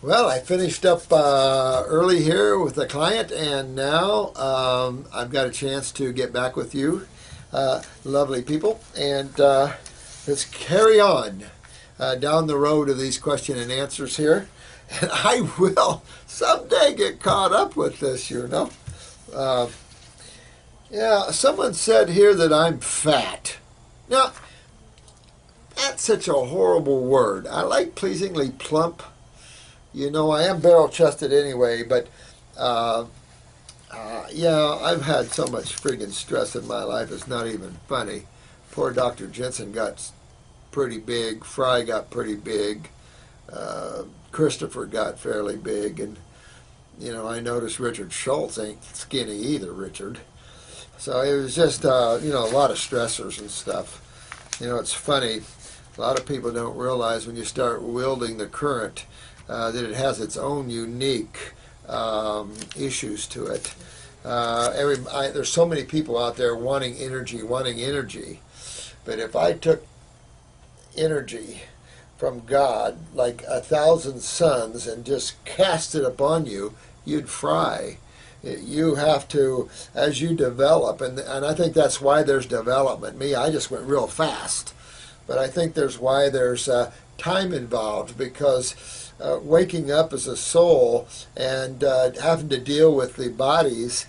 Well, I finished up early here with a client, and now I've got a chance to get back with you, lovely people, and let's carry on down the road of these question and answers here. And I will someday get caught up with this, you know. Yeah, someone said here that I'm fat. Now, that's such a horrible word. I like pleasingly plump. You know, I am barrel-chested anyway, but yeah, I've had so much friggin' stress in my life, it's not even funny. Poor Dr. Jensen got pretty big, Fry got pretty big, Christopher got fairly big, and, you know, I noticed Richard Schultz ain't skinny either, Richard. So it was just, you know, a lot of stressors and stuff. You know, it's funny, a lot of people don't realize when you start wielding the current that it has its own unique issues to it. There's so many people out there wanting energy, but if I took energy from God like 1,000 suns and just cast it upon you, you'd fry. You have to, as you develop, and I think that's why there's development. Me, I just went real fast, but I think there's why there's time involved, because waking up as a soul and having to deal with the bodies,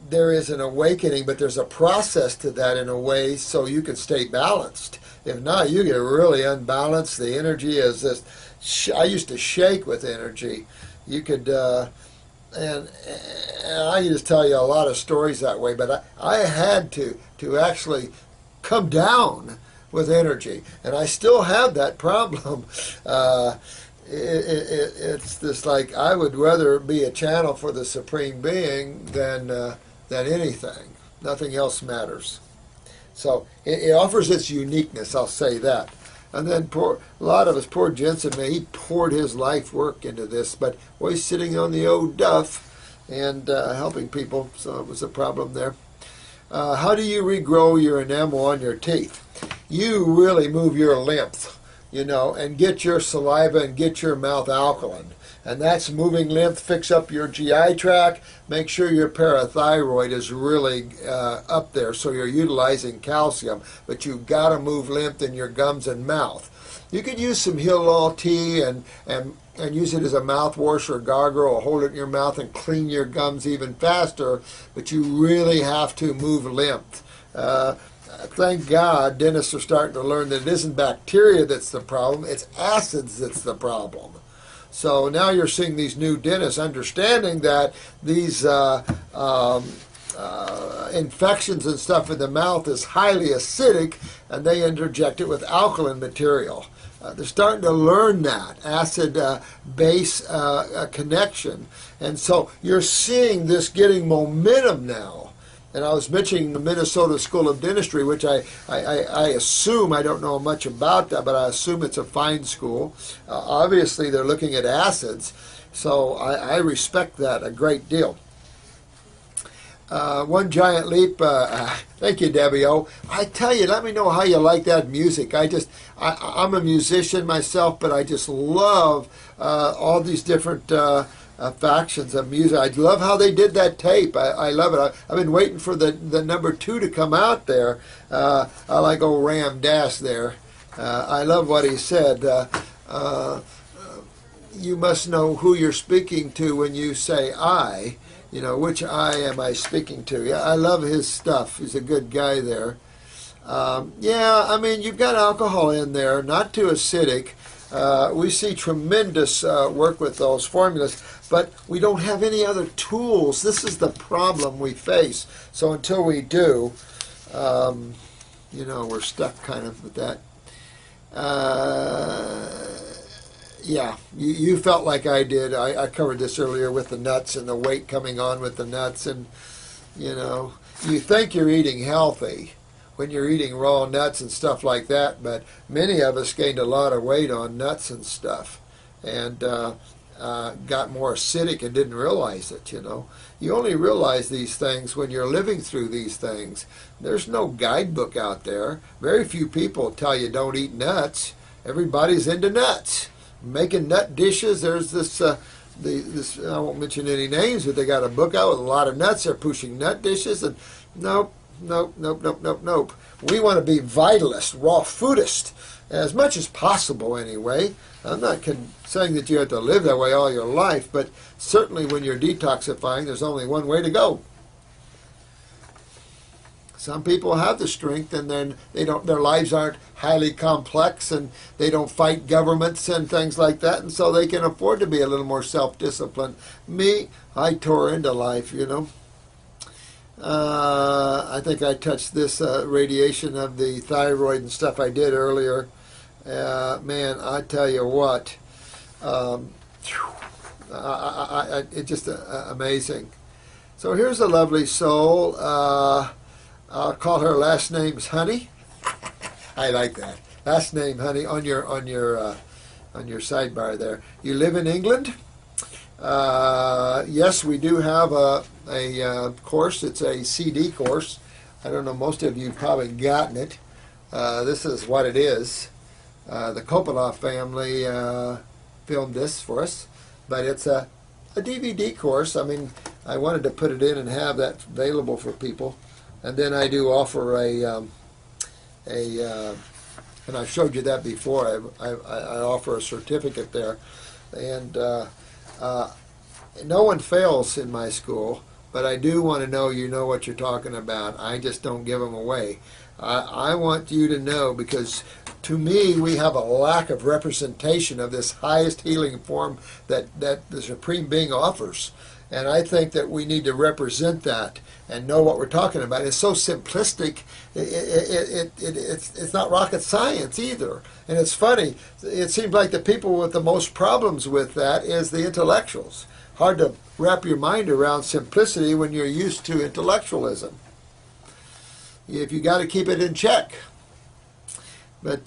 there is an awakening, but there's a process to that in a way so you can stay balanced. If not, you get really unbalanced. The energy is this. I used to shake with energy. You could, and I can just tell you a lot of stories that way, but I had to actually come down with energy, and I still have that problem. It's just like I would rather be a channel for the Supreme Being than anything. Nothing else matters. So it offers its uniqueness, I'll say that. And then a lot of us, poor Jensen, man, he poured his life work into this, but always sitting on the old duff and helping people, so it was a problem there. How do you regrow your enamel on your teeth? You really move your lymph, you know, and get your saliva and get your mouth alkaline. And that's moving lymph, fix up your GI tract, make sure your parathyroid is really up there so you're utilizing calcium, but you've got to move lymph in your gums and mouth. You could use some Hilal tea and use it as a mouthwash or gargle, or hold it in your mouth and clean your gums even faster, but you really have to move lymph. Thank God dentists are starting to learn that it isn't bacteria that's the problem, it's acids that's the problem. So now you're seeing these new dentists understanding that these infections and stuff in the mouth is highly acidic, and they interject it with alkaline material. They're starting to learn that acid-base connection, and so you're seeing this getting momentum now. And I was mentioning the Minnesota School of Dentistry, which I assume, I don't know much about that, but I assume it's a fine school. Obviously, they're looking at acids, so I respect that a great deal. One Giant Leap, thank you, Debbie O. I tell you, let me know how you like that music. I'm a musician myself, but I just love all these different factions of music. I love how they did that tape. I love it. I've been waiting for the number 2 to come out there. I like old Ram Dass there. I love what he said. You must know who you're speaking to when you say I. You know, which I am I speaking to? Yeah, I love his stuff. He's a good guy there. Yeah, I mean, you've got alcohol in there, not too acidic. We see tremendous work with those formulas, but we don't have any other tools. This is the problem we face. So until we do, you know, we're stuck kind of with that. Yeah, you felt like I did. I covered this earlier with the nuts and the weight coming on with the nuts. And, you know, you think you're eating healthy when you're eating raw nuts and stuff like that, but many of us gained a lot of weight on nuts and stuff and got more acidic and didn't realize it, you know. You only realize these things when you're living through these things. There's no guidebook out there. Very few people tell you don't eat nuts. Everybody's into nuts. making nut dishes. There's this, this I won't mention any names, but they got a book out with a lot of nuts. They're pushing nut dishes, and nope, nope, nope, nope, nope, nope. We want to be vitalist, raw foodist, as much as possible anyway. I'm not saying that you have to live that way all your life, but certainly when you're detoxifying, there's only one way to go. Some people have the strength, and then their lives aren't highly complex, and they don't fight governments and things like that, and so they can afford to be a little more self-disciplined. Me, I tore into life, you know. I think I touched this radiation of the thyroid and stuff I did earlier. Man, I tell you what, it's just amazing. So here's a lovely soul. I'll call her last name's Honey. I like that. Last name Honey on your sidebar there. You live in England? Yes, we do have a course. It's a CD course. I don't know, most of you have probably gotten it. This is what it is. The Coppola family filmed this for us, but it's a DVD course. I mean, I wanted to put it in and have that available for people. And then I do offer and I showed you that before. I offer a certificate there, and no one fails in my school, but I do want to know you know what you're talking about. I just don't give them away. I want you to know, because to me we have a lack of representation of this highest healing form that the Supreme Being offers. And I think that we need to represent that and know what we're talking about. It's so simplistic. It's not rocket science either. And it's funny. It seems like the people with the most problems with that is the intellectuals. Hard to wrap your mind around simplicity when you're used to intellectualism. If you got to keep it in check. But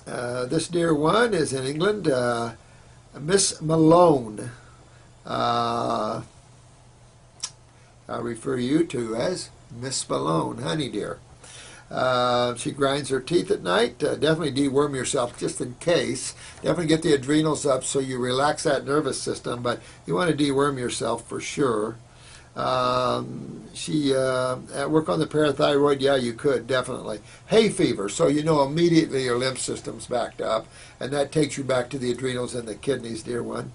this dear one is in England, Miss Malone. I'll refer you to as Miss Malone, Honey dear. She grinds her teeth at night. Definitely deworm yourself just in case. Definitely get the adrenals up so you relax that nervous system, but you want to deworm yourself for sure. She work on the parathyroid. Yeah, you could, definitely. Hay fever, so you know immediately your lymph system's backed up, and that takes you back to the adrenals and the kidneys, dear one.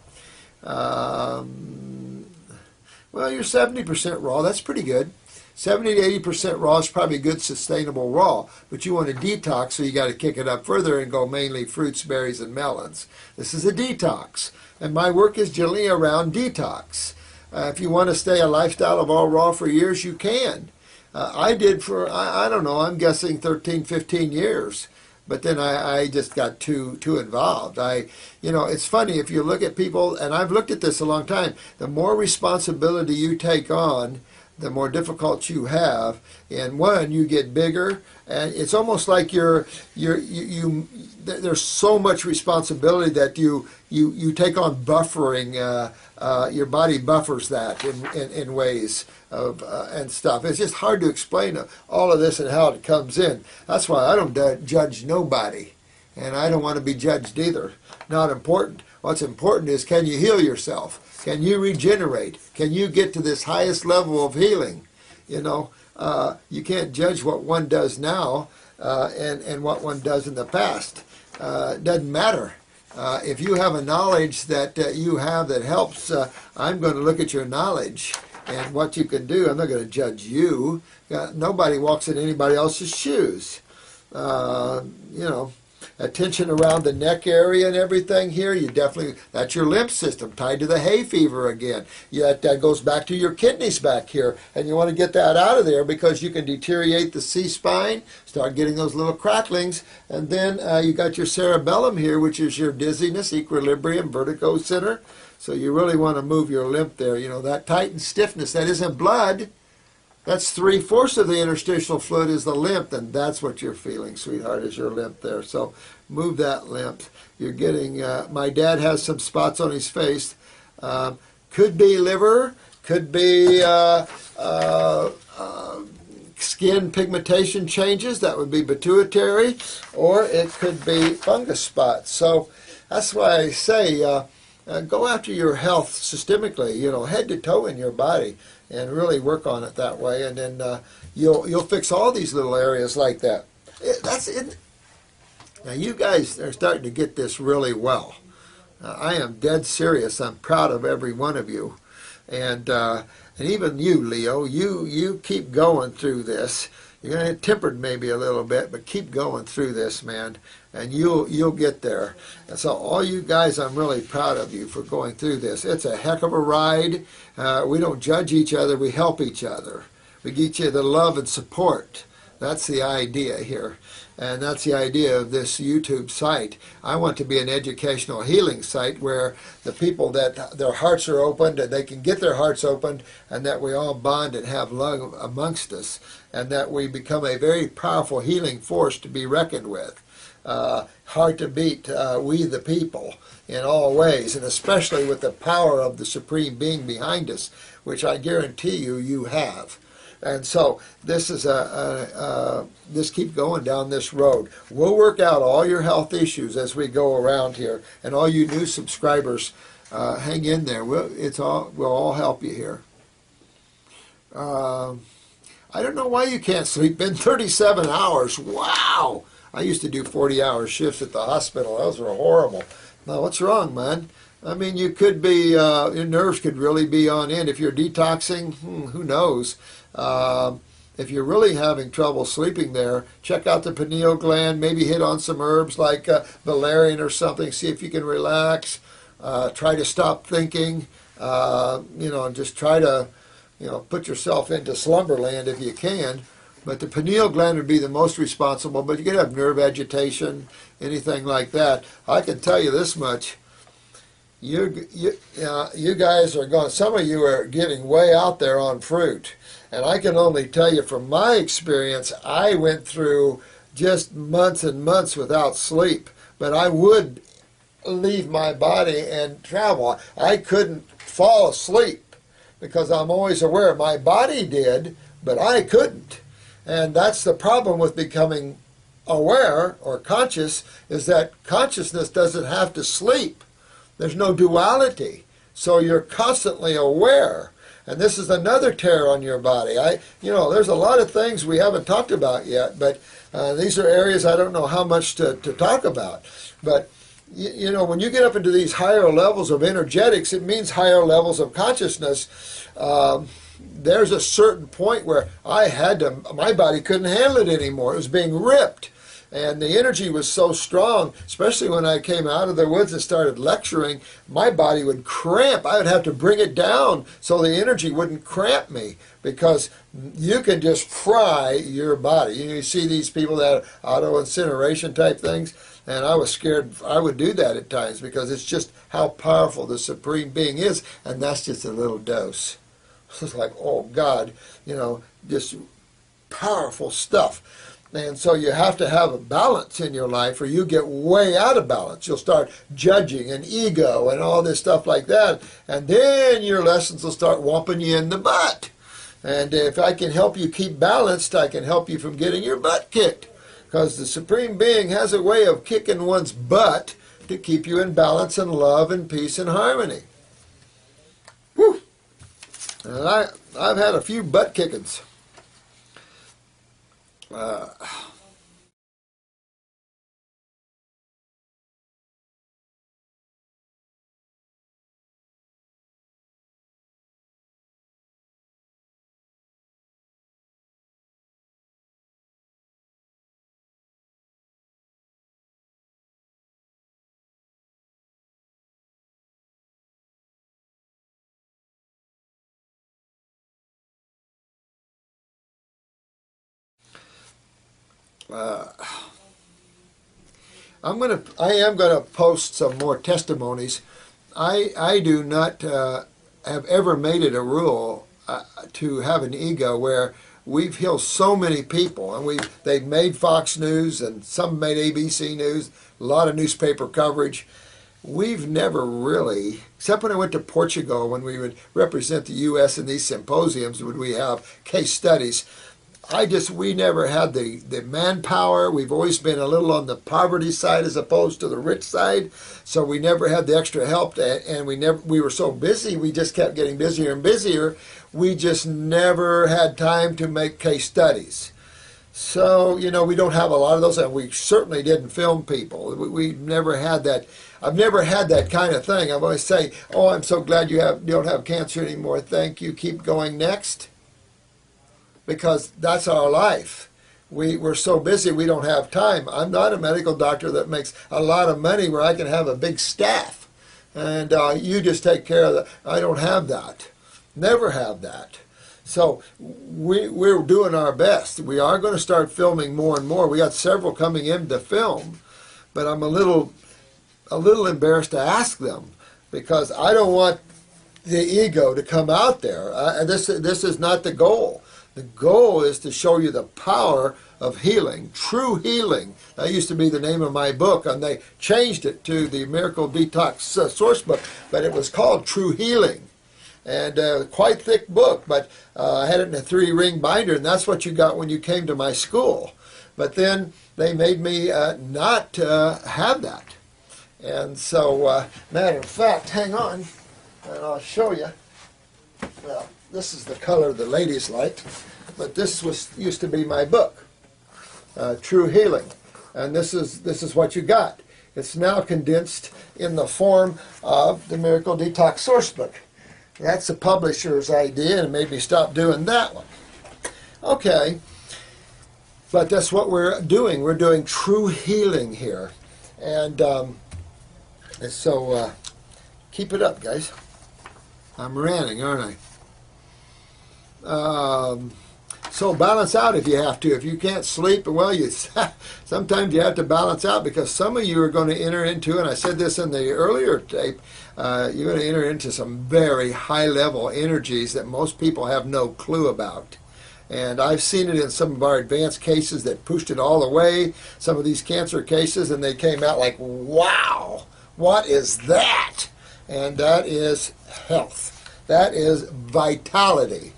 Well, you're 70% raw. That's pretty good. 70 to 80% raw is probably good, sustainable raw. But you want to detox, so you got to kick it up further and go mainly fruits, berries, and melons. This is a detox, and my work is generally around detox. If you want to stay a lifestyle of all raw for years, you can. I did for, I don't know, I'm guessing 13, 15 years. But then I just got too involved. You know, it's funny, if you look at people, and I've looked at this a long time, the more responsibility you take on, the more difficult you have. And one, you get bigger, and it's almost like there's so much responsibility that you take on buffering. Your body buffers that in ways of and stuff. It's just hard to explain all of this and how it comes in. That's why I don't judge nobody, and I don't want to be judged either. Not important. What's important is, can you heal yourself? Can you regenerate? Can you get to this highest level of healing? You know, you can't judge what one does now and what one does in the past. It doesn't matter. If you have a knowledge that you have that helps, I'm going to look at your knowledge and what you can do. I'm not going to judge you. Nobody walks in anybody else's shoes. You know, tension around the neck area and everything here, you definitely, that's your lymph system tied to the hay fever again. Yet that goes back to your kidneys back here, and you want to get that out of there because you can deteriorate the C-spine, start getting those little cracklings, and then you got your cerebellum here, which is your dizziness, equilibrium, vertigo center. So you really want to move your lymph there. You know, that tight and stiffness, that isn't blood. That's 3/4 of the interstitial fluid is the lymph, and that's what you're feeling, sweetheart, is your lymph there. So move that lymph. You're getting, my dad has some spots on his face. Could be liver, could be skin pigmentation changes, that would be pituitary, or it could be fungus spots. So that's why I say go after your health systemically, head to toe in your body, and really work on it that way, and then you'll fix all these little areas like that. That's it. Now you guys are starting to get this really well. I am dead serious. I'm proud of every one of you, and even you, Leo. You keep going through this. You're going to get tempered maybe a little bit, but keep going through this, man, and you'll get there. And so all you guys, I'm really proud of you for going through this. It's a heck of a ride. We don't judge each other. We help each other. We get you the love and support. That's the idea here. And that's the idea of this YouTube site. I want to be an educational healing site where the people that their hearts are opened, and they can get their hearts opened, and that we all bond and have love amongst us, and that we become a very powerful healing force to be reckoned with. Hard to beat, we the people, in all ways, and especially with the power of the Supreme Being behind us, which I guarantee you have. And so this is just keep going down this road. We'll work out all your health issues as we go around here, and all you new subscribers, hang in there. We'll all help you here. I don't know why you can't sleep in 37 hours. Wow! I used to do 40-hour shifts at the hospital. Those were horrible. Now, what's wrong, man? I mean, you could be, your nerves could really be on end. If you're detoxing, who knows? If you're really having trouble sleeping there, check out the pineal gland, maybe hit on some herbs like valerian or something, see if you can relax, try to stop thinking, and just try to, put yourself into slumberland if you can. But the pineal gland would be the most responsible, but you could have nerve agitation, anything like that. I can tell you this much. You guys are going, some of you are getting way out there on fruit. And I can only tell you from my experience, I went through just months and months without sleep. But I would leave my body and travel. I couldn't fall asleep because I'm always aware. My body did, but I couldn't. And that's the problem with becoming aware or conscious, is that consciousness doesn't have to sleep. There's no duality. So you're constantly aware. And this is another tear on your body. There's a lot of things we haven't talked about yet, but these are areas I don't know how much to talk about. But, when you get up into these higher levels of energetics, it means higher levels of consciousness. There's a certain point where my body couldn't handle it anymore. It was being ripped. And the energy was so strong, especially when I came out of the woods and started lecturing, my body would cramp. I would have to bring it down so the energy wouldn't cramp me, because you can just fry your body. You see these people that auto-incineration type things, and I was scared I would do that at times, because it's just how powerful the Supreme Being is, and that's just a little dose. It's like, oh God, just powerful stuff. And so you have to have a balance in your life, or you get way out of balance. You'll start judging and ego and all this stuff like that. And then your lessons will start whomping you in the butt. And if I can help you keep balanced, I can help you from getting your butt kicked. Because the Supreme Being has a way of kicking one's butt to keep you in balance and love and peace and harmony. Whew. And I've had a few butt kickings. I am gonna post some more testimonies. I do not have ever made it a rule to have an ego where we've healed so many people, and they've made Fox News, and some made ABC News, a lot of newspaper coverage. We've never really, except when I went to Portugal, when we would represent the U.S. in these symposiums, would we have case studies. we never had the manpower. We've always been a little on the poverty side as opposed to the rich side. So we never had the extra help, and we were so busy, we just kept getting busier and busier. We just never had time to make case studies. So, we don't have a lot of those, and we certainly didn't film people. We never had that. I've never had that kind of thing. I've always say, oh, I'm so glad you don't have cancer anymore. Thank you. Keep going next. Because that's our life. We're so busy we don't have time. I'm not a medical doctor that makes a lot of money where I can have a big staff. And you just take care of that. I don't have that. Never have that. So we're doing our best. We are going to start filming more and more. We got several coming in to film, but I'm a little embarrassed to ask them because I don't want the ego to come out there. This is not the goal. The goal is to show you the power of healing, true healing. That used to be the name of my book, and they changed it to the Miracle Detox Source Book, but it was called True Healing. And quite thick book, but I had it in a 3-ring binder, and that's what you got when you came to my school. But then they made me not have that. And so, matter of fact, hang on, and I'll show you. Well, this is the color the ladies liked, but this used to be my book, True Healing, and this is what you got. It's now condensed in the form of the Miracle Detox Source Book. That's the publisher's idea, and it made me stop doing that one. Okay, but that's what we're doing. We're doing true healing here, and so keep it up, guys. I'm ranting, aren't I? So balance out if you have to. If you can't sleep, well, sometimes you have to balance out because some of you are going to enter into, and I said this in the earlier tape, you're going to enter into some very high-level energies that most people have no clue about. And I've seen it in some of our advanced cases that pushed it all the way, some of these cancer cases, and they came out like, wow, what is that? And that is health. That is vitality.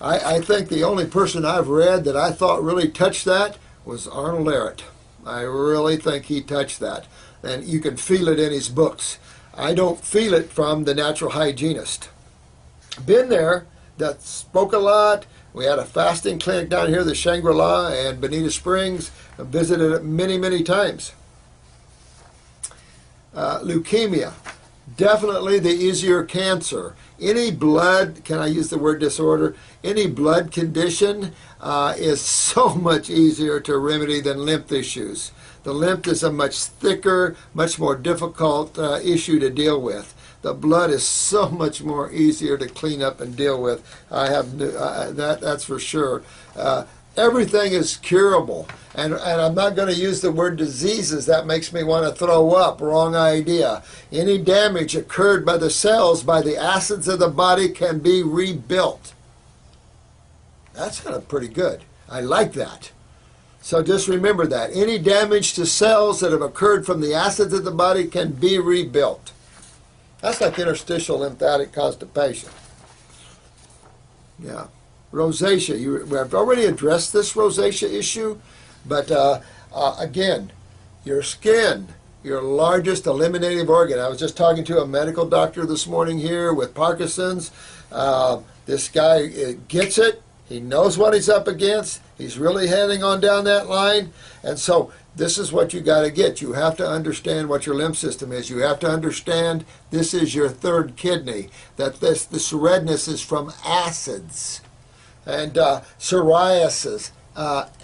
I think the only person I've read that I thought really touched that was Arnold Ehret. I really think he touched that. And you can feel it in his books. I don't feel it from the natural hygienist. Been there, that spoke a lot. We had a fasting clinic down here, the Shangri-La and Bonita Springs. I visited it many, many times. Leukemia, definitely the easier cancer. Any blood, can I use the word disorder? Any blood condition is so much easier to remedy than lymph issues. The lymph is a much thicker, much more difficult issue to deal with. The blood is so much more easier to clean up and deal with. That's for sure. Everything is curable. And I'm not going to use the word diseases. That makes me want to throw up. Wrong idea. Any damage occurred by the cells, by the acids of the body, can be rebuilt. That's kind of pretty good. I like that. So just remember that. Any damage to cells that have occurred from the acids of the body can be rebuilt. That's like interstitial lymphatic constipation. Yeah. Rosacea. I've already addressed this rosacea issue, but again, your skin, your largest eliminative organ. I was just talking to a medical doctor this morning here with Parkinson's. This guy gets it. He knows what he's up against. He's really heading on down that line. And so this is what you got to get. You have to understand what your lymph system is. You have to understand this is your third kidney, that this redness is from acids. And psoriasis,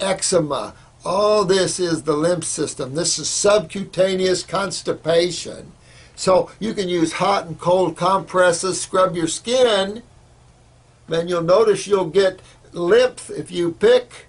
eczema, all this is the lymph system. This is subcutaneous constipation. So you can use hot and cold compresses, scrub your skin, and you'll notice you'll get lymph if you pick.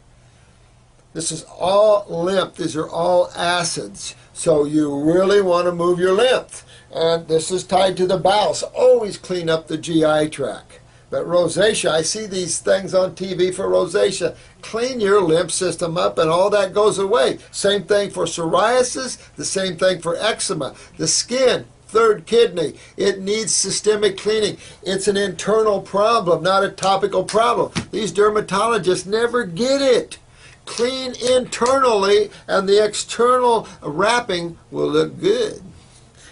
This is all lymph. These are all acids. So you really want to move your lymph. And this is tied to the bowels. Always clean up the GI tract. But rosacea, I see these things on TV for rosacea. Clean your lymph system up and all that goes away. Same thing for psoriasis, the same thing for eczema. The skin, third kidney. It needs systemic cleaning. It's an internal problem, not a topical problem. These dermatologists never get it. Clean internally, and the external wrapping will look good.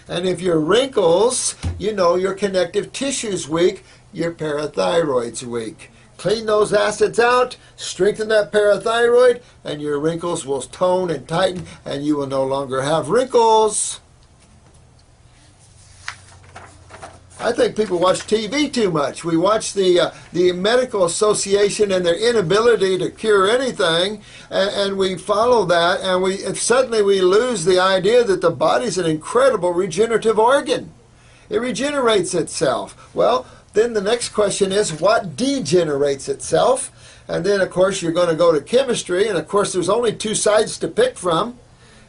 And if your wrinkles, you know your connective tissue's weak, your parathyroid's weak. Clean those acids out, strengthen that parathyroid, and your wrinkles will tone and tighten, and you will no longer have wrinkles. I think people watch TV too much. We watch the medical association and their inability to cure anything, and we follow that, and suddenly we lose the idea that the body's an incredible regenerative organ. It regenerates itself. Well, then the next question is, what degenerates itself? And then, of course, you're going to go to chemistry, and of course, there's only two sides to pick from.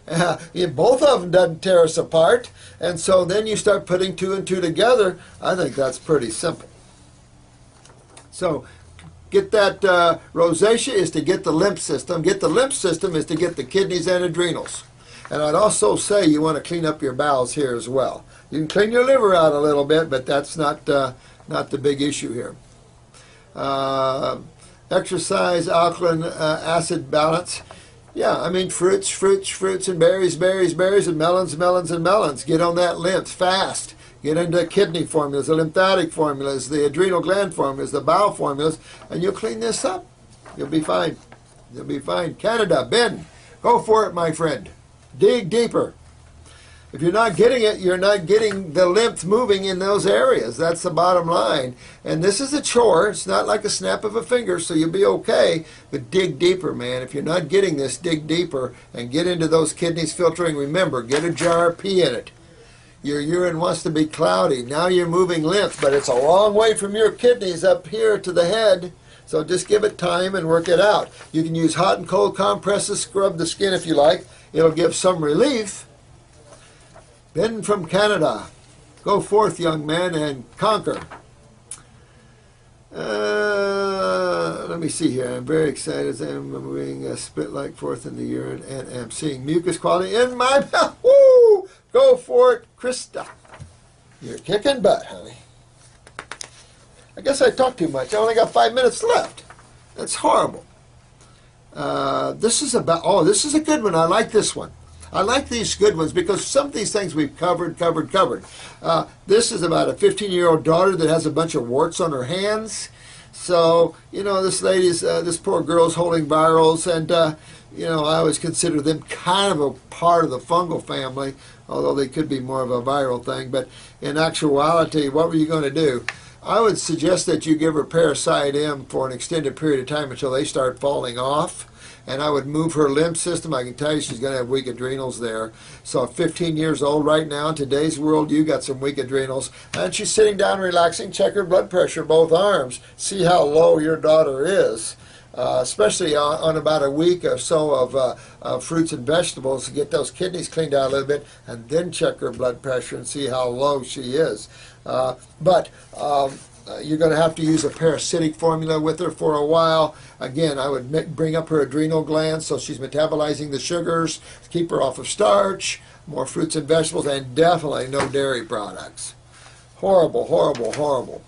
Both of them doesn't tear us apart, and so then you start putting two and two together. I think that's pretty simple. So get that rosacea is to get the lymph system. Get the lymph system is to get the kidneys and adrenals. And I'd also say you want to clean up your bowels here as well. You can clean your liver out a little bit, but that's not the big issue here. Exercise, alkaline acid balance. Yeah, I mean fruits, and berries, and melons. Get on that lymph fast. Get into kidney formulas, the lymphatic formulas, the adrenal gland formulas, the bowel formulas, and you'll clean this up. You'll be fine. You'll be fine. Canada, Ben, go for it, my friend. Dig deeper. If you're not getting it, you're not getting the lymph moving in those areas. That's the bottom line. And this is a chore. It's not like a snap of a finger, so you'll be okay. But dig deeper, man. If you're not getting this, dig deeper and get into those kidneys filtering. Remember, get a jar, pee in it. Your urine wants to be cloudy. Now you're moving lymph, but it's a long way from your kidneys up here to the head. So just give it time and work it out. You can use hot and cold compresses, scrub the skin if you like. It'll give some relief. Ben from Canada, go forth, young man, and conquer. Let me see here. I'm very excited as I'm moving spit like forth in the urine, and am seeing mucus quality in my mouth. Woo! Go for it, Krista. You're kicking butt, honey. I guess I talked too much. I only got 5 minutes left. That's horrible. This is this is a good one. I like this one. I like these good ones because some of these things we've covered. This is about a 15-year-old daughter that has a bunch of warts on her hands. So, you know, this poor girl's holding virals, and, you know, I always consider them kind of a part of the fungal family, although they could be more of a viral thing. But in actuality, what were you going to do? I would suggest that you give her Parasite M for an extended period of time until they start falling off. And I would move her lymph system. I can tell you she's going to have weak adrenals there. So at 15 years old right now, in today's world, you got some weak adrenals. And she's sitting down relaxing. Check her blood pressure, both arms. See how low your daughter is. Especially on about a week or so of fruits and vegetables to get those kidneys cleaned out a little bit. And then check her blood pressure and see how low she is. You're going to have to use a parasitic formula with her for a while. Again, I would bring up her adrenal glands so she's metabolizing the sugars, keep her off of starch, more fruits and vegetables, and definitely no dairy products. Horrible.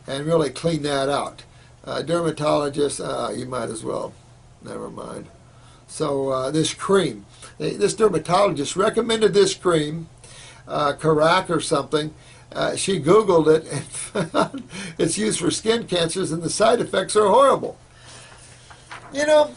And really clean that out. Dermatologist, you might as well. Never mind. So this cream. This dermatologist recommended this cream, Carac or something. She Googled it and found it's used for skin cancers, and the side effects are horrible. You know,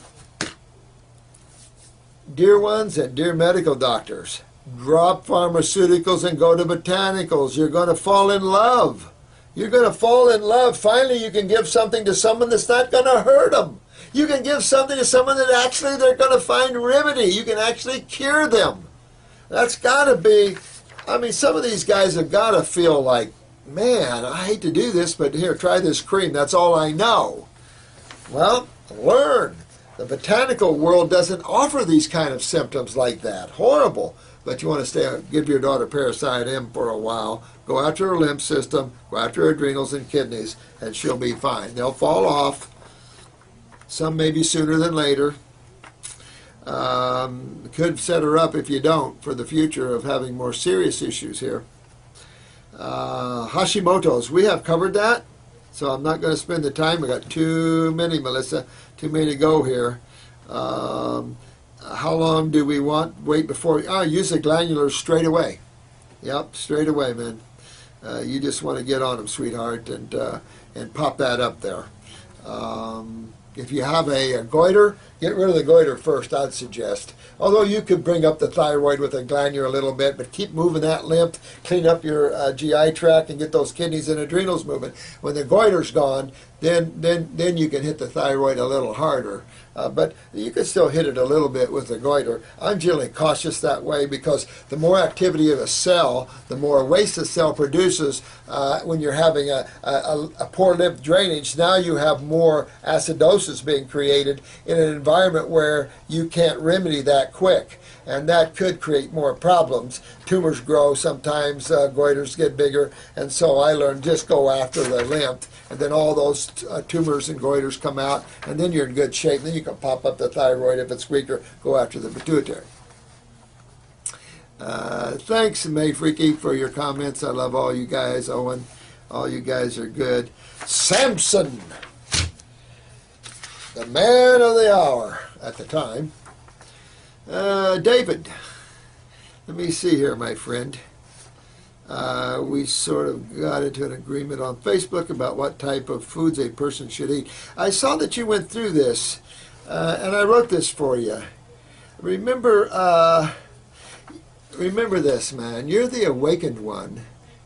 dear ones and dear medical doctors, drop pharmaceuticals and go to botanicals. You're going to fall in love. You're going to fall in love. Finally, you can give something to someone that's not going to hurt them. You can give something to someone that actually they're going to find remedy. You can actually cure them. That's got to be... I mean, some of these guys have got to feel like, man, I hate to do this, but here, try this cream. That's all I know. Well, learn. The botanical world doesn't offer these kind of symptoms like that. Horrible. But you want to give your daughter Parasite M for a while. Go after her lymph system, go after her adrenals and kidneys, and she'll be fine. They'll fall off. Some maybe sooner than later. Could set her up, if you don't, for the future of having more serious issues here. Hashimoto's, we have covered that, so I'm not going to spend the time. We got too many, Melissa, too many to go here. How long do we wait before? Use the glandulars straight away. Yep, straight away, man. You just want to get on them, sweetheart, and pop that up there. If you have a goiter, get rid of the goiter first, I'd suggest. Although you could bring up the thyroid with a glandular a little bit, but keep moving that lymph, clean up your GI tract, and get those kidneys and adrenals moving. When the goiter's gone, then you can hit the thyroid a little harder. But you can still hit it a little bit with the goiter. I'm generally cautious that way because the more activity of a cell, the more waste the cell produces when you're having a poor lymph drainage. Now you have more acidosis being created in an environment where you can't remedy that quick. And that could create more problems. Tumors grow sometimes, goiters get bigger, and so I learned just go after the lymph, and then all those tumors and goiters come out, and then you're in good shape. Then you can pop up the thyroid. If it's weaker, go after the pituitary. Thanks, May Freaky, for your comments. I love all you guys. Owen, all you guys are good. Samson, the man of the hour at the time. David, let me see here, my friend. We sort of got into an agreement on Facebook about what type of foods a person should eat. I saw that you went through this, and I wrote this for you. Remember this, man. You're the awakened one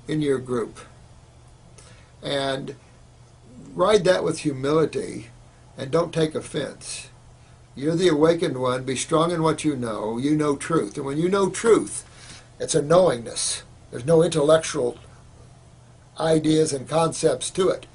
in your group. And ride that with humility, and don't take offense. You're the awakened one. Be strong in what you know. You know truth. And when you know truth, it's a knowingness. There's no intellectual ideas and concepts to it.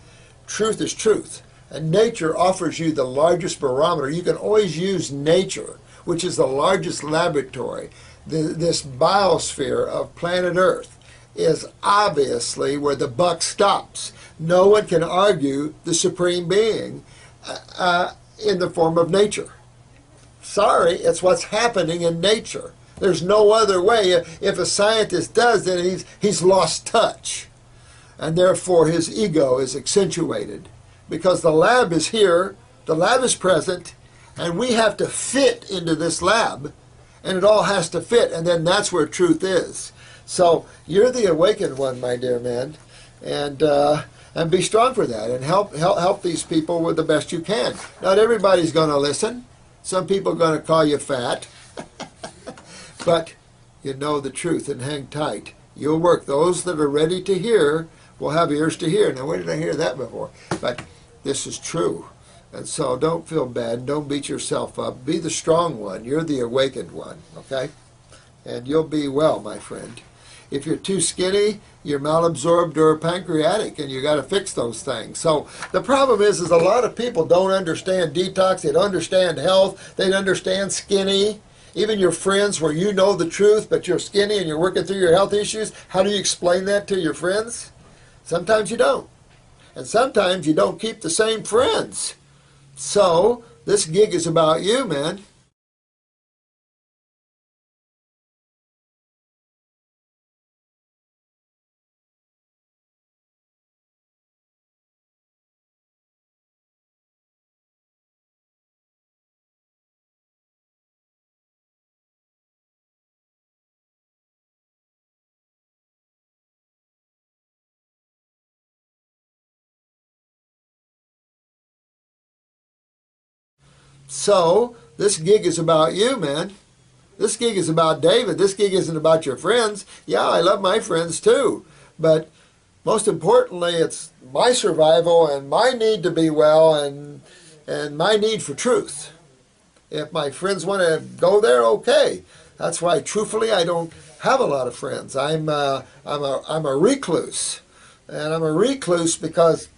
Truth is truth. And nature offers you the largest barometer. You can always use nature, which is the largest laboratory. This biosphere of planet Earth is obviously where the buck stops. No one can argue the Supreme Being in the form of nature. Sorry, it's what's happening in nature. There's no other way. If a scientist does, then he's lost touch. And therefore his ego is accentuated. Because the lab is here, the lab is present, and we have to fit into this lab. And it all has to fit, and then that's where truth is. So you're the awakened one, my dear man. And be strong for that, and help these people with the best you can. Not everybody's going to listen. Some people are going to call you fat. But you know the truth and hang tight. You'll work. Those that are ready to hear will have ears to hear. Now, where did I hear that before? But this is true. And so don't feel bad. Don't beat yourself up. Be the strong one. You're the awakened one, okay? And you'll be well, my friend. If you're too skinny, you're malabsorbed or pancreatic, and you got to fix those things. So the problem is a lot of people don't understand detox. They don't understand health. They don't understand skinny. Even your friends where you know the truth, but you're skinny and you're working through your health issues, how do you explain that to your friends? Sometimes you don't. And sometimes you don't keep the same friends. So this gig is about you, man. So this gig is about you, man. This gig is about David. This gig isn't about your friends. Yeah, I love my friends too. But most importantly, it's my survival and my need to be well and my need for truth. If my friends want to go there, okay. That's why, truthfully, I don't have a lot of friends. I'm a recluse. And I'm a recluse because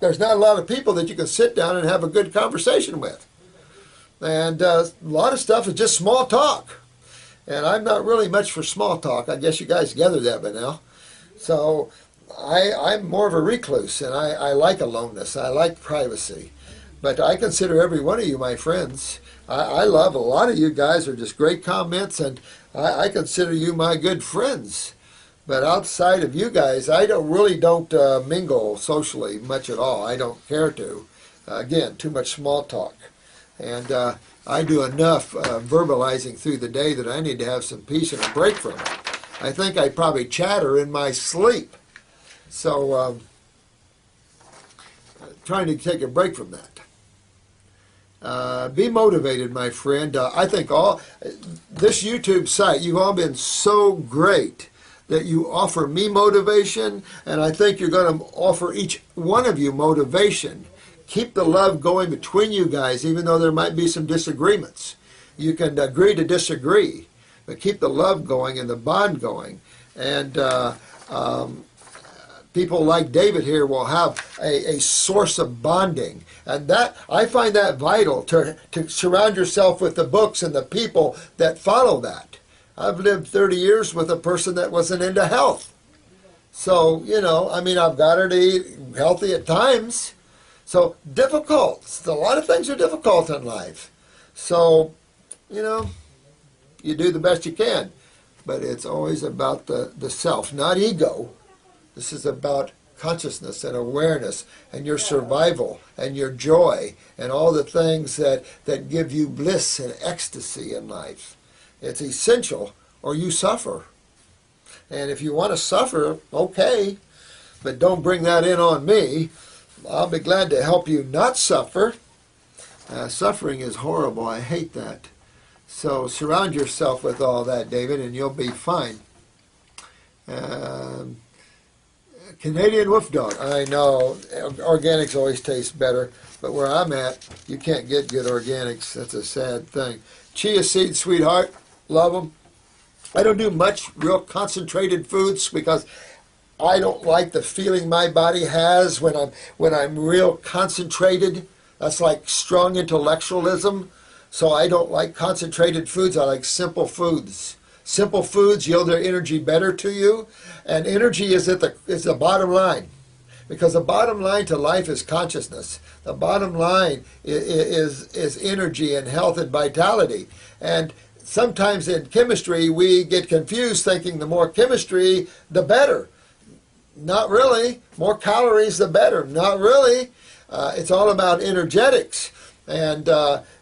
there's not a lot of people that you can sit down and have a good conversation with. And a lot of stuff is just small talk. And I'm not really much for small talk. I guess you guys gathered that by now. So I'm more of a recluse, and I like aloneness. I like privacy. But I consider every one of you my friends. I love a lot of you guys are just great comments, and I consider you my good friends. But outside of you guys, I really don't mingle socially much at all. I don't care to. Again, too much small talk. And I do enough verbalizing through the day that I need to have some peace and a break from it. I think I probably chatter in my sleep. So trying to take a break from that. Be motivated, my friend. I think this YouTube site, you've all been so great that you offer me motivation, and I think you're going to offer each one of you motivation. Keep the love going between you guys, even though there might be some disagreements. You can agree to disagree, but keep the love going and the bond going. And people like David here will have a source of bonding. And that, I find that vital, to surround yourself with the books and the people that follow that. I've lived 30 years with a person that wasn't into health. So, you know, I mean, I've got her to eat healthy at times. So, difficult. A lot of things are difficult in life. So, you know, you do the best you can. But it's always about the self, not ego. This is about consciousness and awareness and your survival and your joy and all the things that give you bliss and ecstasy in life. It's essential, or you suffer. And if you want to suffer, okay, but don't bring that in on me. I'll be glad to help you not suffer. Suffering is horrible. I hate that. So surround yourself with all that, David, and you'll be fine. Canadian wolf dog. I know organics always taste better, but where I'm at, you can't get good organics. That's a sad thing. Chia seeds, sweetheart, love them. I don't do much real concentrated foods because I don't like the feeling my body has when I'm real concentrated. That's like strong intellectualism. So I don't like concentrated foods. I like simple foods. Simple foods yield their energy better to you, and energy is the bottom line, because the bottom line to life is consciousness. The bottom line is energy and health and vitality. And sometimes in chemistry we get confused thinking the more chemistry, the better. Not really. More calories, the better. Not really. It's all about energetics. And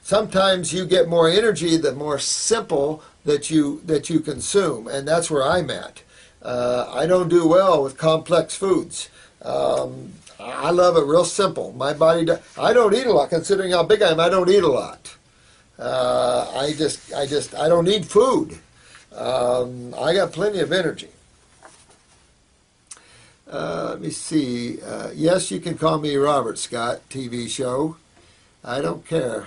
sometimes you get more energy the more simple that you consume, and that's where I'm at. I don't do well with complex foods. I love it real simple. My body, I don't eat a lot. Considering how big I am, I don't eat a lot. I don't need food. I got plenty of energy. Let me see. Yes, you can call me Robert Scott, TV show. I don't care.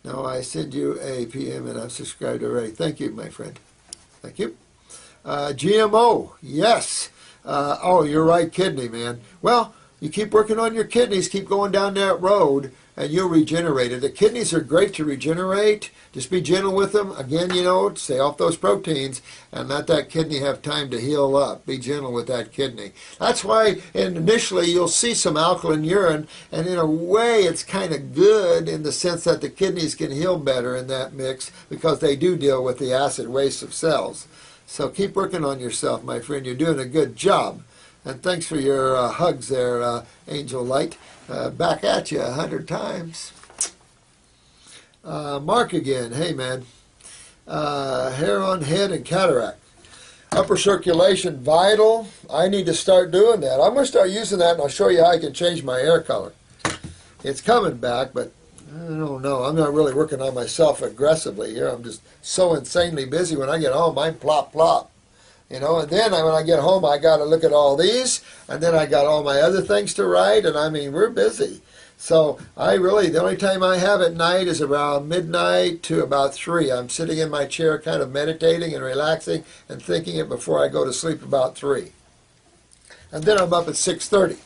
No, I send you a PM and I've subscribed already. Thank you, my friend. Thank you. GMO, yes. Oh, you're right, kidney, man. Well, you keep working on your kidneys, keep going down that road, and you'll regenerate it. The kidneys are great to regenerate. Just be gentle with them. Again, you know, stay off those proteins and let that kidney have time to heal up. Be gentle with that kidney. That's why initially you'll see some alkaline urine, and in a way it's kind of good in the sense that the kidneys can heal better in that mix because they do deal with the acid waste of cells. So keep working on yourself, my friend. You're doing a good job. And thanks for your hugs there, Angel Light. Back at you 100 times. Mark again. Hey, man. Hair on head and cataract. Upper circulation vital. I need to start doing that. I'm going to start using that, and I'll show you how I can change my hair color. It's coming back, but I don't know. I'm not really working on myself aggressively here. I'm just so insanely busy. When I get home, I'm plop, plop. You know, and then when I get home, I got to look at all these, and then I got all my other things to write, and I mean, we're busy. So the only time I have at night is around midnight to about 3. I'm sitting in my chair kind of meditating and relaxing and thinking it before I go to sleep about 3. And then I'm up at 6:30.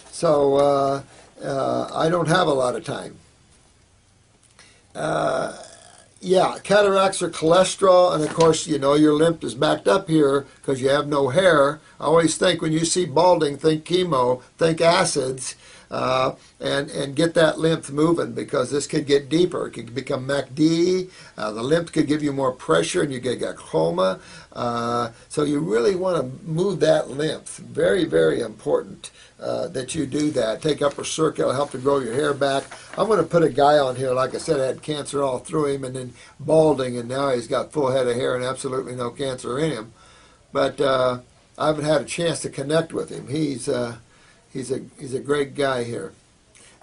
So I don't have a lot of time. Yeah, cataracts are cholesterol, and of course, you know, your lymph is backed up here because you have no hair. I always think when you see balding, think chemo, think acids. and get that lymph moving, because this could get deeper. It could become MACD. The lymph could give you more pressure and you get glaucoma. So you really want to move that lymph. Very, very important that you do that. Take upper circuit, it'll help to grow your hair back. I'm going to put a guy on here, like I said, had cancer all through him and then balding, and now he's got full head of hair and absolutely no cancer in him. But I haven't had a chance to connect with him. He's a great guy here.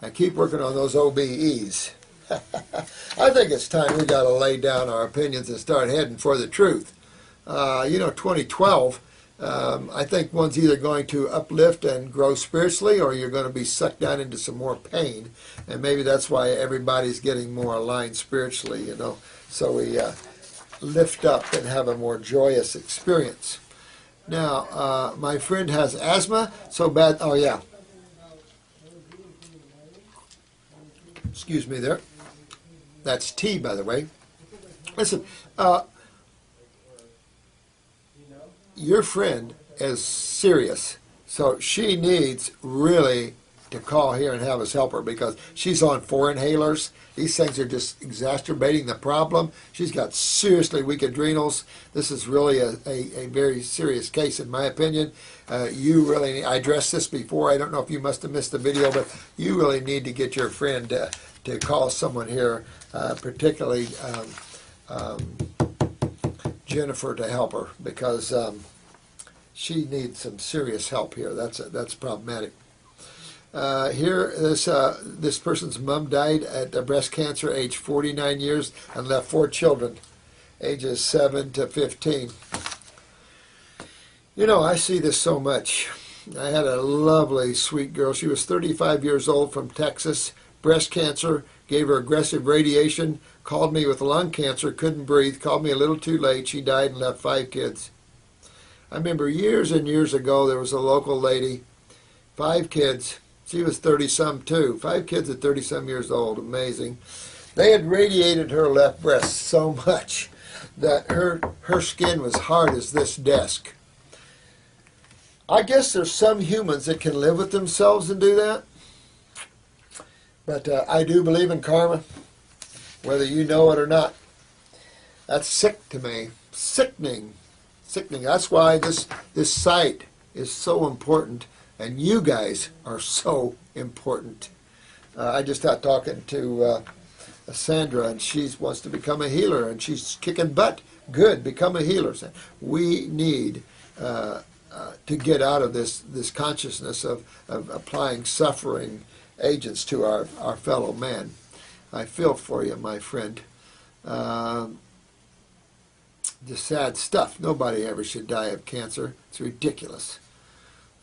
And keep working on those OBEs. I think it's time we got to lay down our opinions and start heading for the truth. 2012, I think one's either going to uplift and grow spiritually, or you're going to be sucked down into some more pain. And maybe that's why everybody's getting more aligned spiritually, so we lift up and have a more joyous experience. Now, my friend has asthma so bad. Oh, yeah. Excuse me there. That's tea, by the way. Listen, your friend is serious, so she needs really to call here and have us help her, because she's on 4 inhalers. These things are just exacerbating the problem. She's got seriously weak adrenals. This is really a very serious case, in my opinion. You really, I addressed this before. I don't know if you must have missed the video, but you really need to get your friend to call someone here, particularly Jennifer, to help her, because she needs some serious help here. That's problematic. Here, this person's mom died at breast cancer, age 49 years, and left 4 children, ages 7 to 15. I see this so much. I had a lovely, sweet girl. She was 35 years old, from Texas, breast cancer, gave her aggressive radiation, called me with lung cancer, couldn't breathe, called me a little too late. She died and left 5 kids. I remember years and years ago, there was a local lady, 5 kids. She was 30-some too. 5 kids at 30-some years old. Amazing. They had radiated her left breast so much that her skin was hard as this desk. I guess there's some humans that can live with themselves and do that. But I do believe in karma, whether you know it or not. That's sick to me. Sickening. Sickening. That's why this site is so important. And you guys are so important. I just got talking to Sandra, and she wants to become a healer, and she's kicking butt. Good, become a healer. We need to get out of this consciousness of applying suffering agents to our fellow man. I feel for you, my friend. Just sad stuff. Nobody ever should die of cancer. It's ridiculous.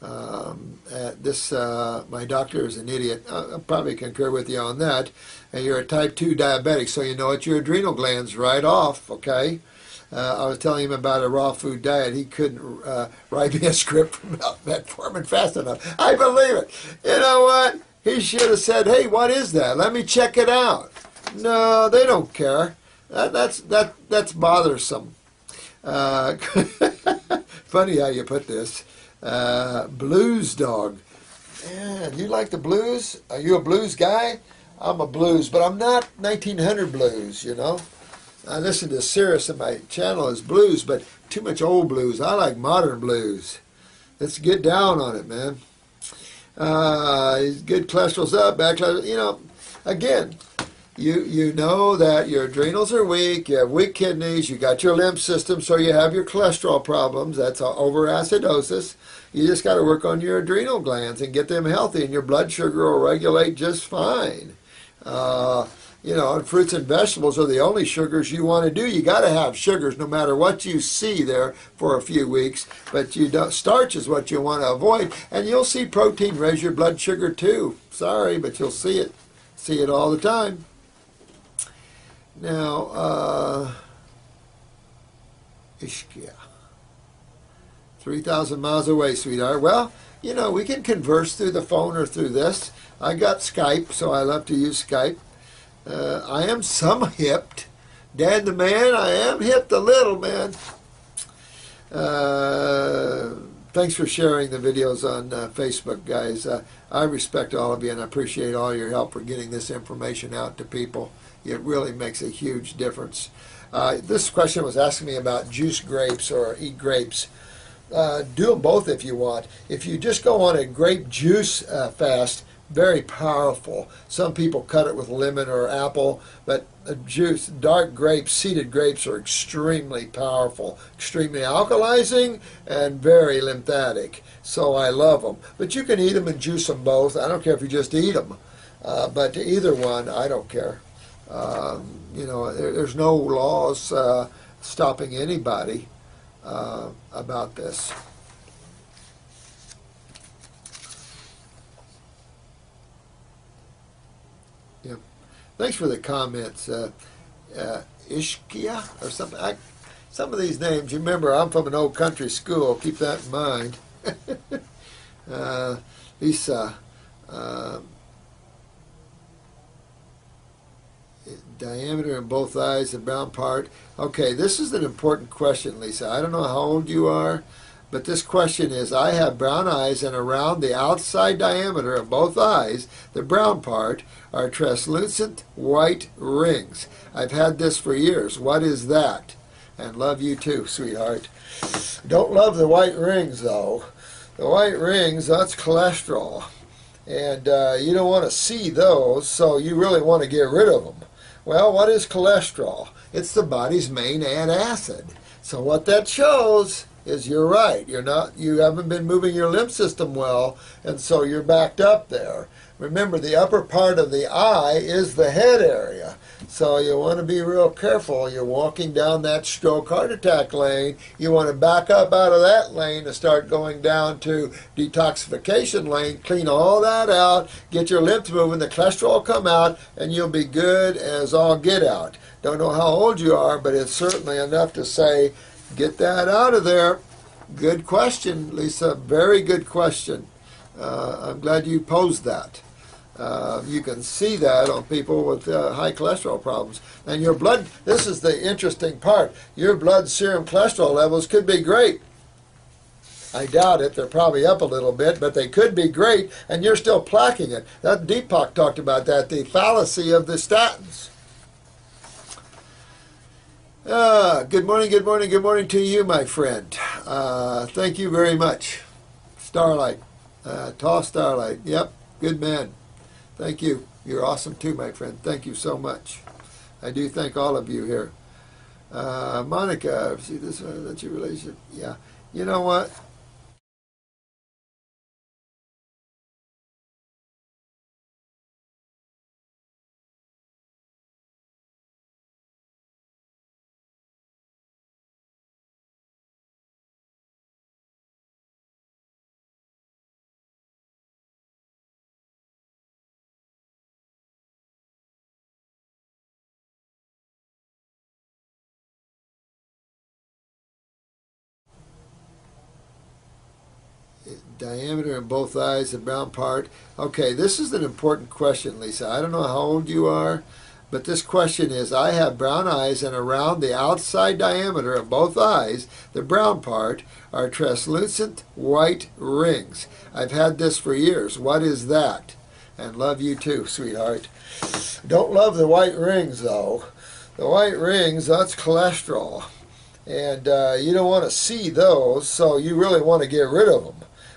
My doctor is an idiot. I'll probably concur with you on that. And you're a type 2 diabetic, so you know it's your adrenal glands right off, okay? I was telling him about a raw food diet. He couldn't write me a script for metformin fast enough. I believe it. You know what? He should have said, hey, what is that? Let me check it out. No, they don't care. That's bothersome. Funny how you put this. Blues dog. Man, you like the blues? Are you a blues guy? I'm a blues, but I'm not 1900 blues, I listen to Sirius, and my channel is blues, but too much old blues. I like modern blues. Let's get down on it, man. Good cholesterol's up, bad cholesterol. Again, you know that your adrenals are weak, you have weak kidneys, you got your lymph system, so you have your cholesterol problems. That's overacidosis. You just got to work on your adrenal glands and get them healthy, and your blood sugar will regulate just fine. And fruits and vegetables are the only sugars you want to do. You got to have sugars no matter what you see there for a few weeks, but starch is what you want to avoid, and you'll see protein raise your blood sugar too. Sorry, but you'll see it all the time. Now, Ishkia. 3,000 miles away, sweetheart. Well, we can converse through the phone or through this. I got Skype, so I love to use Skype. I am some hipped. Dad the man, I am hipped a little, man. thanks for sharing the videos on Facebook, guys. I respect all of you, and I appreciate all your help for getting this information out to people. It really makes a huge difference. This question was asking me about juice grapes or eat grapes. Do them both if you want. If you just go on a grape juice fast, very powerful. Some people cut it with lemon or apple, but juice, dark grapes, seeded grapes are extremely powerful, extremely alkalizing, and very lymphatic. So I love them. But you can eat them and juice them both. I don't care if you just eat them. But either one, I don't care. You know, there's no laws stopping anybody about this. Yeah. Thanks for the comments, Ishkia or something. Some of these names, you remember, I'm from an old country school. Keep that in mind. Lisa, diameter in both eyes, the brown part. Okay, this is an important question, Lisa. I don't know how old you are, but this question is, I have brown eyes, and around the outside diameter of both eyes, the brown part, are translucent white rings. I've had this for years. What is that? And love you too, sweetheart. Don't love the white rings, though. The white rings, that's cholesterol. And you don't want to see those, so you really want to get rid of them. Well, what is cholesterol? It's the body's main antacid. So what that shows is you're right. You haven't been moving your lymph system well, and so you're backed up there. Remember, the upper part of the eye is the head area. So you want to be real careful. You're walking down that stroke heart attack lane. You want to back up out of that lane and start going down to detoxification lane. Clean all that out. Get your lymph moving. The cholesterol come out, and you'll be good as all get out. Don't know how old you are, but it's certainly enough to say, get that out of there. Good question, Lisa. Very good question. I'm glad you posed that. You can see that on people with high cholesterol problems. And your blood, this is the interesting part, your blood serum cholesterol levels could be great. I doubt it. They're probably up a little bit, but they could be great, and you're still plaquing it. That Deepak talked about that, the fallacy of the statins. Good morning, good morning, good morning to you, my friend. Thank you very much. Starlight. Tall Starlight. Yep, good man. Thank you. You're awesome too, my friend. Thank you so much. I do thank all of you here. Monica, see this one, that's your relationship? Yeah. You know what? Diameter in both eyes, the brown part. Okay, this is an important question, Lisa. I don't know how old you are, but this question is, I have brown eyes, and around the outside diameter of both eyes, the brown part, are translucent white rings. I've had this for years. What is that? And love you too, sweetheart. Don't love the white rings, though. The white rings, that's cholesterol. And you don't want to see those, so you really want to get rid of them.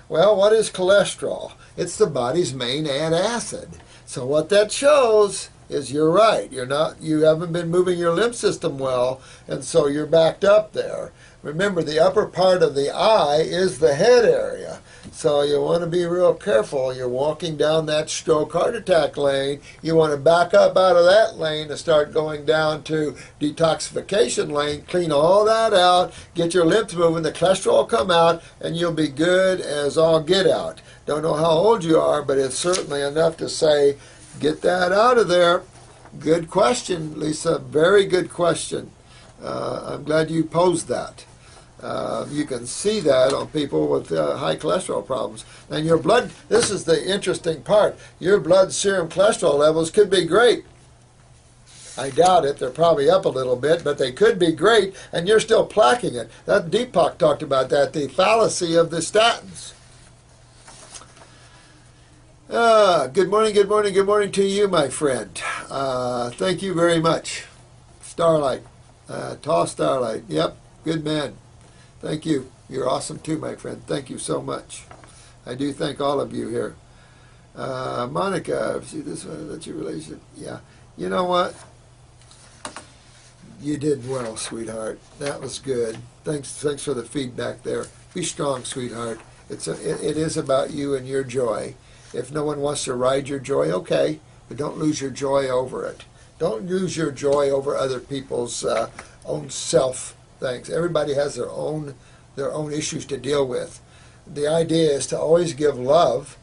Well, what is cholesterol? It's the body's main antacid. So what that shows is you're right. You haven't been moving your lymph system well, and so you're backed up there. Remember, the upper part of the eye is the head area. So you want to be real careful. You're walking down that stroke heart attack lane. You want to back up out of that lane and start going down to detoxification lane. Clean all that out. Get your lymph moving. The cholesterol come out, and you'll be good as all get out. Don't know how old you are, but it's certainly enough to say, get that out of there. Good question, Lisa. Very good question. I'm glad you posed that. You can see that on people with high cholesterol problems. And your blood, this is the interesting part, your blood serum cholesterol levels could be great. I doubt it. They're probably up a little bit, but they could be great, and you're still placking it. That Deepak talked about that, the fallacy of the statins. Good morning, good morning, good morning to you, my friend. Thank you very much. Starlight, tall Starlight. Yep, good man. Thank you. You're awesome too, my friend. Thank you so much. I do thank all of you here. Monica, see this one, that's your relationship. Yeah. You know what? You did well, sweetheart. That was good. Thanks for the feedback there. Be strong, sweetheart. It is about you and your joy. If no one wants to ride your joy, okay, but don't lose your joy over it. Don't lose your joy over other people's own self things. Everybody has their own issues to deal with. The idea is to always give love.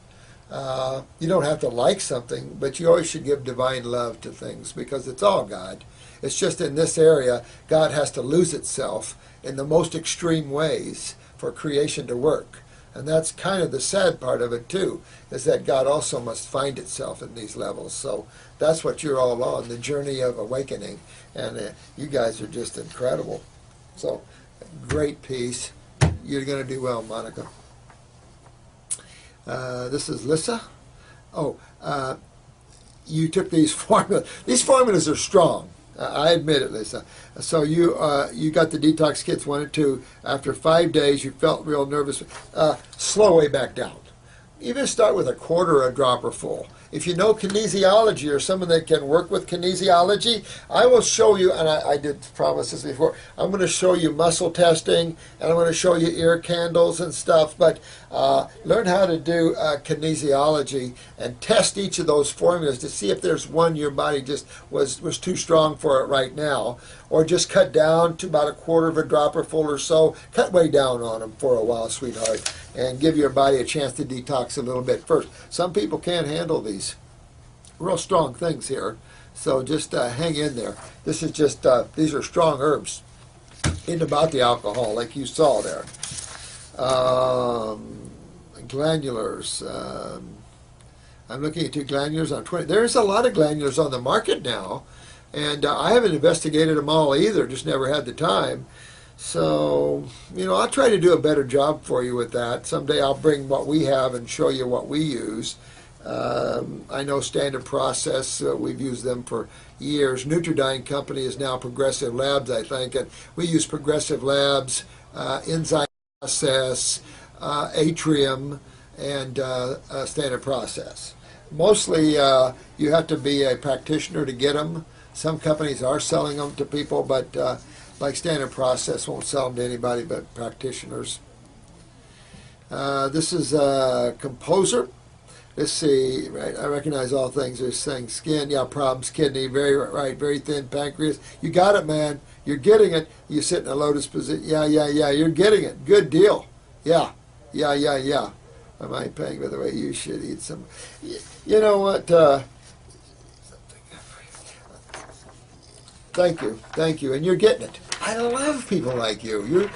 You don't have to like something, but you always should give divine love to things because it's all God. It's just in this area, God has to lose itself in the most extreme ways for creation to work. And that's kind of the sad part of it too, is that God also must find itself in these levels. So that's what you're all on, the journey of awakening. And you guys are just incredible. So great piece. You're going to do well, Monica. This is Lissa. Oh, you took these formulas. These formulas are strong. I admit it, Lisa. So you got the detox kits 1 and 2. After 5 days, you felt real nervous. Slow way back down. Even start with a quarter a dropper full. If you know kinesiology or someone that can work with kinesiology, I will show you, and I did promise this before, I'm going to show you muscle testing, and I'm going to show you ear candles and stuff, but learn how to do kinesiology and test each of those formulas to see if there's one your body just was too strong for it right now, or just cut down to about a quarter of a dropper full or so. Cut way down on them for a while, sweetheart, and give your body a chance to detox a little bit first. Some people can't handle these real strong things here, so just hang in there. This is just, these are strong herbs. Ain't about the alcohol like you saw there. Glandulars. I'm looking at 2 glandulars on 20. There's a lot of glandulars on the market now, and I haven't investigated them all either, just never had the time. So, I'll try to do a better job for you with that. Someday I'll bring what we have and show you what we use. I know Standard Process, we've used them for years. Nutridyne Company is now Progressive Labs, I think, and we use Progressive Labs, Enzyme Process, Atrium, and Standard Process. Mostly you have to be a practitioner to get them. Some companies are selling them to people, but like Standard Process won't sell them to anybody but practitioners. This is a Composer. Let's see, right, I recognize all things. They're saying skin, yeah, problems, kidney, very right, very thin pancreas. You got it, man. You're getting it. You sit in a lotus position. Yeah, you're getting it. Good deal. Yeah. Am I paying, by the way? You should eat some. You know what? Thank you, and you're getting it. I love people like you.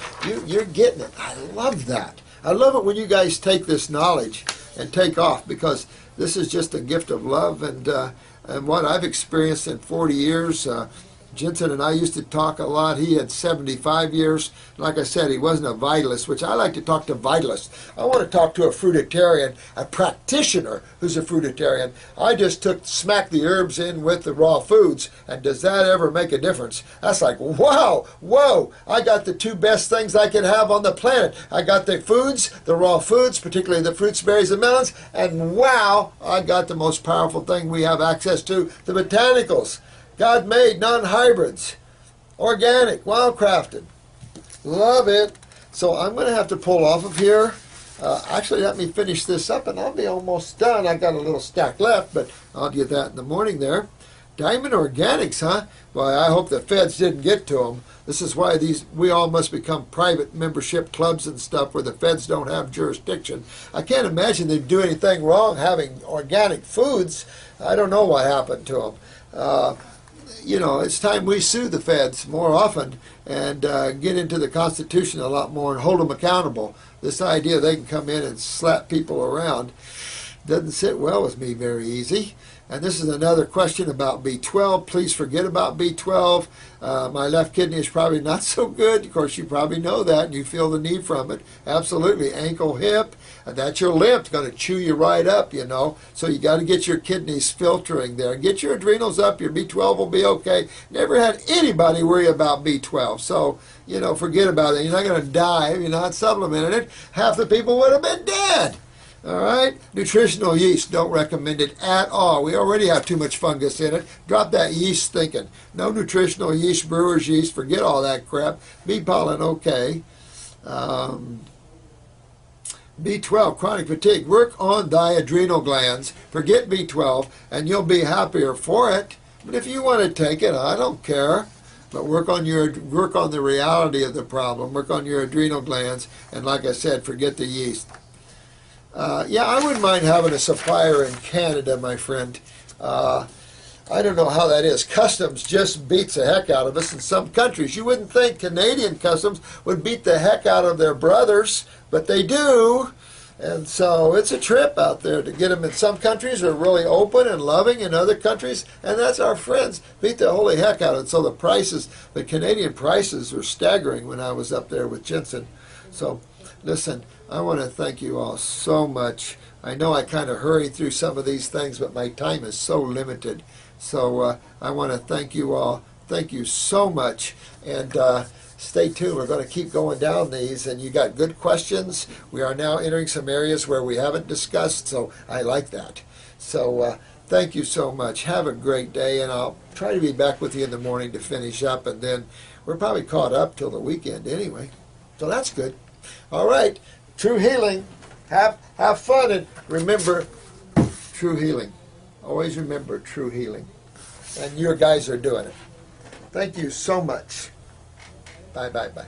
You're getting it. I love that. I love it when you guys take this knowledge and take off, because this is just a gift of love, and what I've experienced in 40 years. Jensen and I used to talk a lot. He had 75 years. Like I said, he wasn't a vitalist, which I like to talk to vitalists. I want to talk to a fruitarian, a practitioner who's a fruitarian. I just smacked the herbs in with the raw foods, and does that ever make a difference? That's like, wow, whoa, I got the 2 best things I can have on the planet. I got the foods, the raw foods, particularly the fruits, berries, and melons, and wow, I got the most powerful thing we have access to, the botanicals. God made, non-hybrids, organic, wildcrafted. Love it. So I'm going to have to pull off of here. Actually, let me finish this up and I'll be almost done. I got a little stack left, but I'll get that in the morning there. Diamond Organics, huh? Well, I hope the feds didn't get to them. This is why we all must become private membership clubs and stuff where the feds don't have jurisdiction. I can't imagine they'd do anything wrong having organic foods. I don't know what happened to them. It's time we sue the feds more often and get into the Constitution a lot more and hold them accountable. This idea they can come in and slap people around doesn't sit well with me very easy. And this is another question about B12. Please forget about B12. My left kidney is probably not so good. Of course, you probably know that, and you feel the need from it. Absolutely. Ankle, hip, and that's your limb. It's going to chew you right up, you know. So you got to get your kidneys filtering there. Get your adrenals up. Your B12 will be okay. Never had anybody worry about B12. So, you know, forget about it. You're not going to die if you're not supplementing it. Half the people would have been dead. All right? Nutritional yeast, don't recommend it at all. We already have too much fungus in it. Drop that yeast thinking. No nutritional yeast, brewer's yeast, forget all that crap. Bee pollen, okay. B12, chronic fatigue. Work on thy adrenal glands. Forget B12, and you'll be happier for it. But if you want to take it, I don't care. But work on the reality of the problem. Work on your adrenal glands, and like I said, forget the yeast. Yeah, I wouldn't mind having a supplier in Canada, my friend. I don't know how that is. Customs just beats the heck out of us in some countries. You wouldn't think Canadian customs would beat the heck out of their brothers, but they do. And so it's a trip out there to get them. In some countries are really open and loving, in other countries, and that's our friends, beat the holy heck out of it. So the prices, the Canadian prices were staggering when I was up there with Jensen. So listen, I want to thank you all so much. I know I kind of hurried through some of these things, but my time is so limited. So I want to thank you all. Thank you so much. And stay tuned. We're going to keep going down these. And you got good questions. We are now entering some areas where we haven't discussed, so I like that. So thank you so much. Have a great day, and I'll try to be back with you in the morning to finish up. And then we're probably caught up till the weekend anyway. So that's good. All right. True healing. Have fun, and remember true healing. Always remember true healing. And your guys are doing it. Thank you so much. Bye, bye, bye.